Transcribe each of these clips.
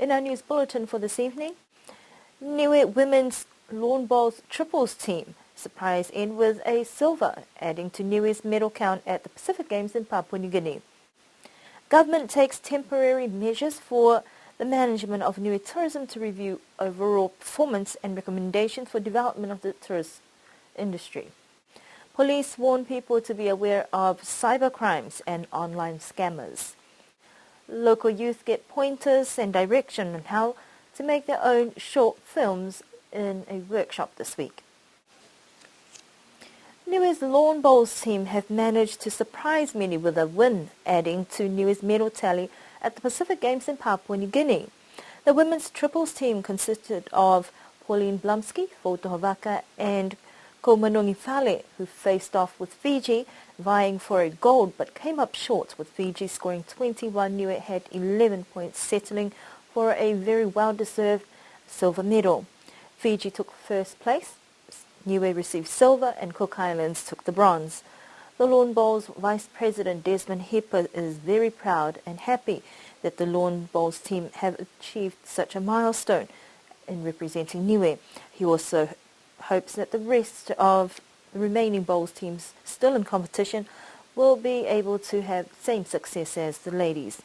In our news bulletin for this evening, Niue women's lawn bowls triples team surprised in with a silver, adding to Niue's medal count at the Pacific Games in Papua New Guinea. Government takes temporary measures for the management of Niue tourism to review overall performance and recommendations for development of the tourist industry. Police warn people to be aware of cybercrimes and online scammers. Local youth get pointers and direction on how to make their own short films in a workshop this week. Niue's lawn bowls team have managed to surprise many with a win, adding to Niue's medal tally at the Pacific Games in Papua New Guinea. The women's triples team consisted of Pauline Blumsky, Fotohovaka and Komanongi Fale, who faced off with Fiji, vying for a gold but came up short, with Fiji scoring 21. Niue had 11 points, settling for a very well-deserved silver medal. Fiji took first place, Niue received silver, and Cook Islands took the bronze. The Lawn Bowls Vice President Desmond Hepper is very proud and happy that the Lawn Bowls team have achieved such a milestone in representing Niue. He also hopes that the rest of the remaining bowls teams still in competition will be able to have the same success as the ladies.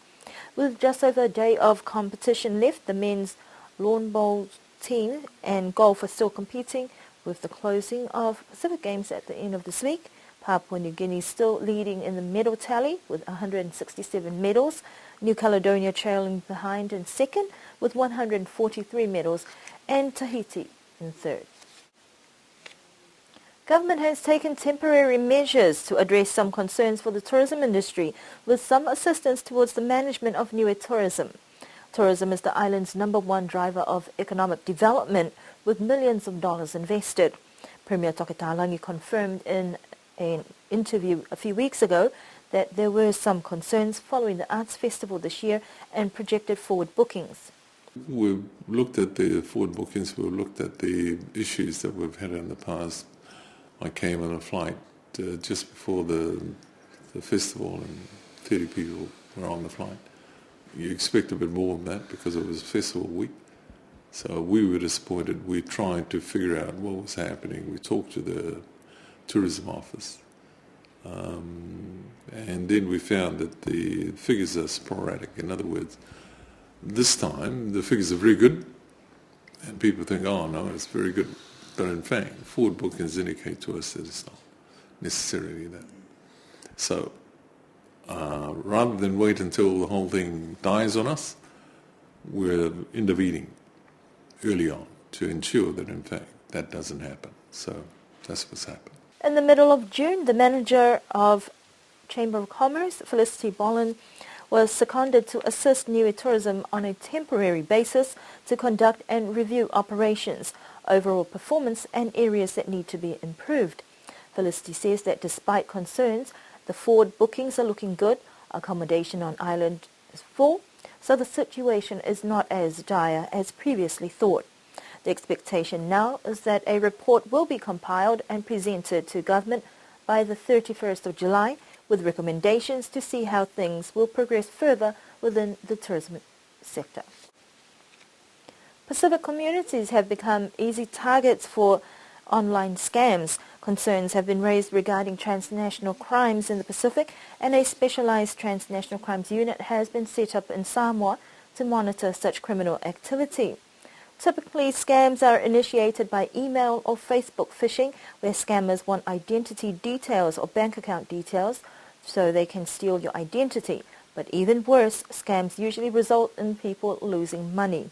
With just over a day of competition left, the men's lawn bowls team and golf are still competing. With the closing of Pacific Games at the end of this week, Papua New Guinea still leading in the medal tally with 167 medals, New Caledonia trailing behind in second with 143 medals, and Tahiti in third. Government has taken temporary measures to address some concerns for the tourism industry, with some assistance towards the management of Niue tourism. Tourism is the island's #1 driver of economic development, with millions of dollars invested. Premier Tokitalangi confirmed in an interview a few weeks ago that there were some concerns following the Arts Festival this year and projected forward bookings. We've looked at the forward bookings, we've looked at the issues that we've had in the past. I came on a flight just before the festival and 30 people were on the flight. You expect a bit more than that because it was festival week. So we were disappointed. We tried to figure out what was happening. We talked to the tourism office. And then we found that the figures are sporadic. In other words, this time the figures are very good and people think, oh no, it's very good. But in fact, forward bookings indicate to us that it's not necessarily that. So rather than wait until the whole thing dies on us, we're intervening early on to ensure that in fact that doesn't happen. So that's what's happened. In the middle of June, the manager of Chamber of Commerce, Felicity Bolin, was seconded to assist Niue Tourism on a temporary basis to conduct and review operations, overall performance and areas that need to be improved. Felicity says that despite concerns, the forward bookings are looking good, accommodation on island is full, so the situation is not as dire as previously thought. The expectation now is that a report will be compiled and presented to government by the 31st of July with recommendations to see how things will progress further within the tourism sector. Pacific communities have become easy targets for online scams. Concerns have been raised regarding transnational crimes in the Pacific, and a specialized transnational crimes unit has been set up in Samoa to monitor such criminal activity. Typically, scams are initiated by email or Facebook phishing, where scammers want identity details or bank account details so they can steal your identity. But even worse, scams usually result in people losing money.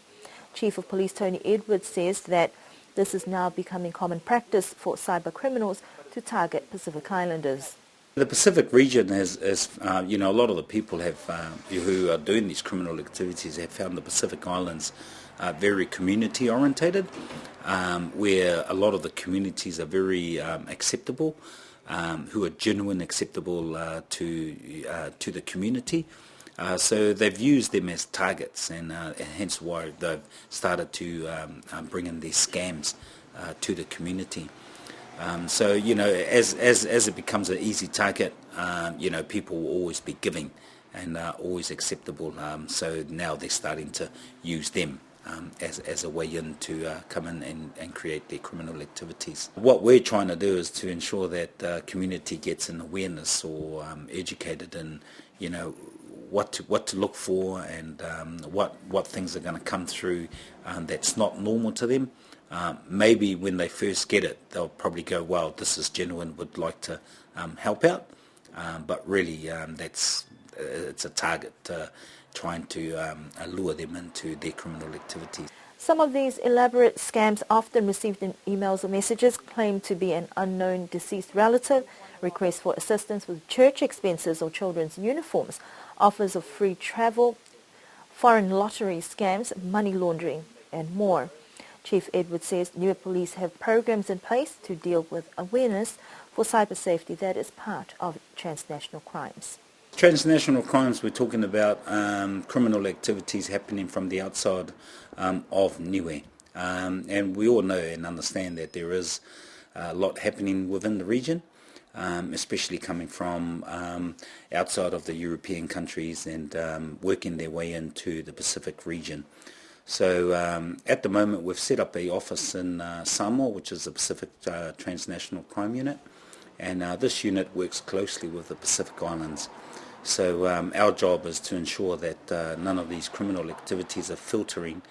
Chief of Police Tony Edwards says that this is now becoming common practice for cyber criminals to target Pacific Islanders. The Pacific region has a lot of the people who are doing these criminal activities have found the Pacific Islands very community orientated, where a lot of the communities are very acceptable, who are genuine, acceptable to the community. So they've used them as targets, and hence why they've started to bring in these scams to the community. So as it becomes an easy target, people will always be giving and always acceptable. So now they're starting to use them as a way in to come in and create their criminal activities. What we're trying to do is to ensure that the community gets an awareness or educated in, what to look for, and what things are going to come through that's not normal to them. Maybe when they first get it, they'll probably go, "Well, this is genuine. Would like to help out," but really, it's a target trying to lure them into their criminal activities. Some of these elaborate scams, often received in emails or messages, claim to be an unknown deceased relative, requests for assistance with church expenses or children's uniforms, offers of free travel, foreign lottery scams, money laundering, and more. Chief Edward says Niue Police have programs in place to deal with awareness for cyber safety that is part of transnational crimes. Transnational crimes, we're talking about criminal activities happening from the outside of Niue. And we all know and understand that there is a lot happening within the region, especially coming from outside of the European countries and working their way into the Pacific region. So at the moment we've set up an office in Samoa, which is the Pacific Transnational Crime Unit, and this unit works closely with the Pacific Islands. So our job is to ensure that none of these criminal activities are filtering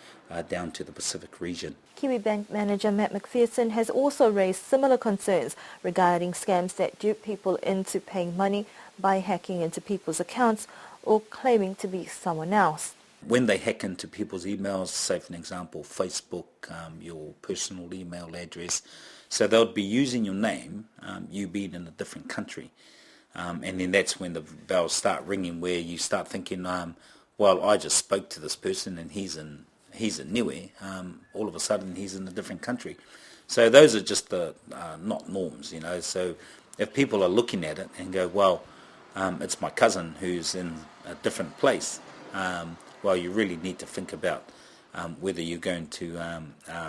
down to the Pacific region. Kiwi Bank manager Matt McPherson has also raised similar concerns regarding scams that dupe people into paying money by hacking into people's accounts or claiming to be someone else. When they hack into people's emails, say for an example, Facebook, your personal email address, so they'll be using your name, you being in a different country. And then that's when the bells start ringing, where you start thinking, well, I just spoke to this person and he's in Niue. All of a sudden he's in a different country. So those are just the not norms, So if people are looking at it and go, well, it's my cousin who's in a different place, well, you really need to think about whether you're going to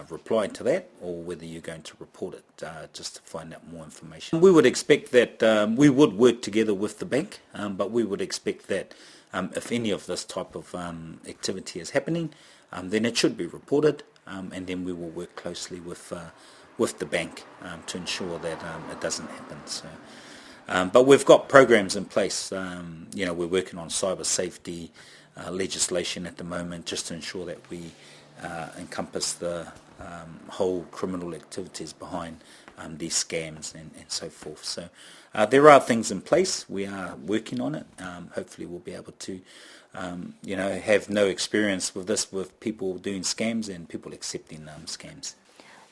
reply to that or whether you're going to report it just to find out more information. We would expect that we would work together with the bank, but we would expect that if any of this type of activity is happening, then it should be reported, and then we will work closely with the bank to ensure that it doesn't happen. So, but we've got programs in place. We're working on cyber safety legislation at the moment, just to ensure that we encompass the whole criminal activities behind these scams and so forth. So there are things in place. We are working on it. Hopefully we'll be able to have no experience with this, with people doing scams and people accepting scams.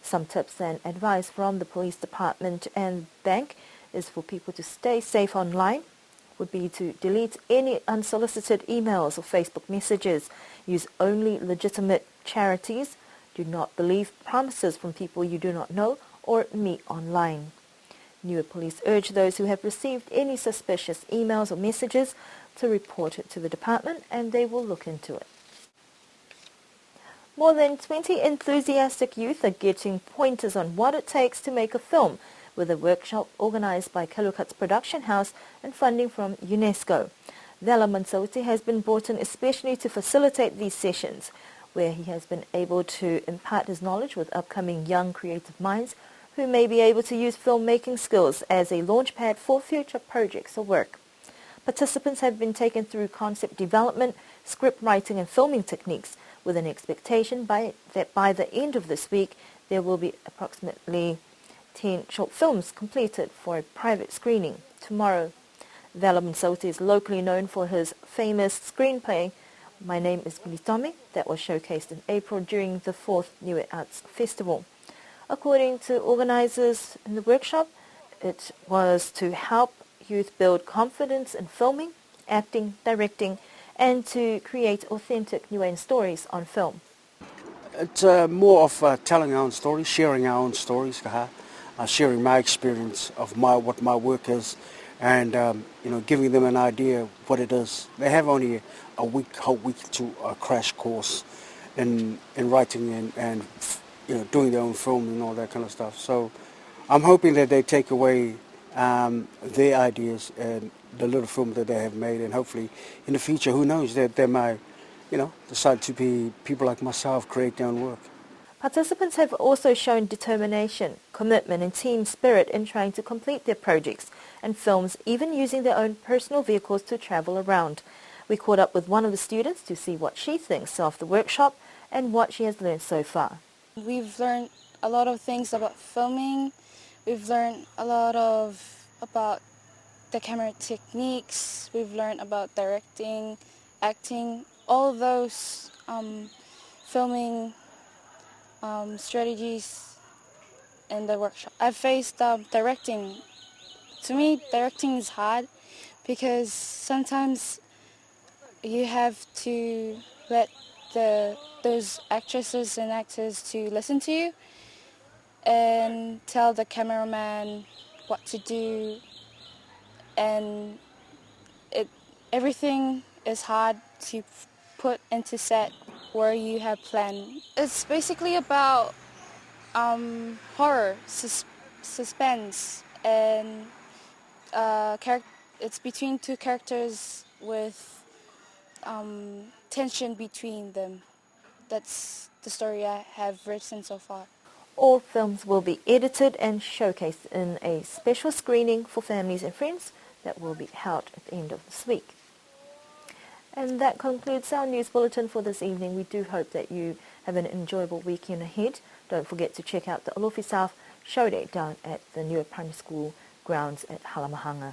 Some tips and advice from the police department and bank is for people to stay safe online, would be to delete any unsolicited emails or Facebook messages, use only legitimate charities, do not believe promises from people you do not know, or meet online. Niue Police urge those who have received any suspicious emails or messages to report it to the department, and they will look into it. More than 20 enthusiastic youth are getting pointers on what it takes to make a film, with a workshop organised by Kelukat's production house and funding from UNESCO. Vela Mansauti has been brought in especially to facilitate these sessions, where he has been able to impart his knowledge with upcoming young creative minds who may be able to use filmmaking skills as a launchpad for future projects or work. Participants have been taken through concept development, script writing and filming techniques, with an expectation that by the end of this week there will be approximately 10 short films completed for a private screening tomorrow. Vela Mansauti is locally known for his famous screenplay, My Name is Gulitome, that was showcased in April during the 4th Niue Arts Festival. According to organisers in the workshop, it was to help youth build confidence in filming, acting, directing, and to create authentic Niuean stories on film. It's more of telling our own stories, sharing our own stories, sharing my experience of what my work is, and giving them an idea of what it is. They have only a whole week to a crash course in writing and doing their own film and all that kind of stuff. So I'm hoping that they take away their ideas and the little film that they have made, and hopefully in the future, who knows, that they might, decide to be people like myself, create their own work. Participants have also shown determination, commitment and team spirit in trying to complete their projects and films, even using their own personal vehicles to travel around. We caught up with one of the students to see what she thinks of the workshop and what she has learned so far. We've learned a lot of things about filming. We've learned a lot about the camera techniques. We've learned about directing, acting, all of those filming strategies in the workshop. I faced directing. To me, directing is hard because sometimes you have to let those actresses and actors to listen to you and tell the cameraman what to do, and everything is hard to put into set where you have planned. It's basically about horror, suspense, and it's between two characters with tension between them. That's the story I have written so far. All films will be edited and showcased in a special screening for families and friends that will be held at the end of this week. And that concludes our news bulletin for this evening. We do hope that you have an enjoyable weekend ahead. Don't forget to check out the Alofi South show day down at the Newer Primary School grounds at Halamahanga.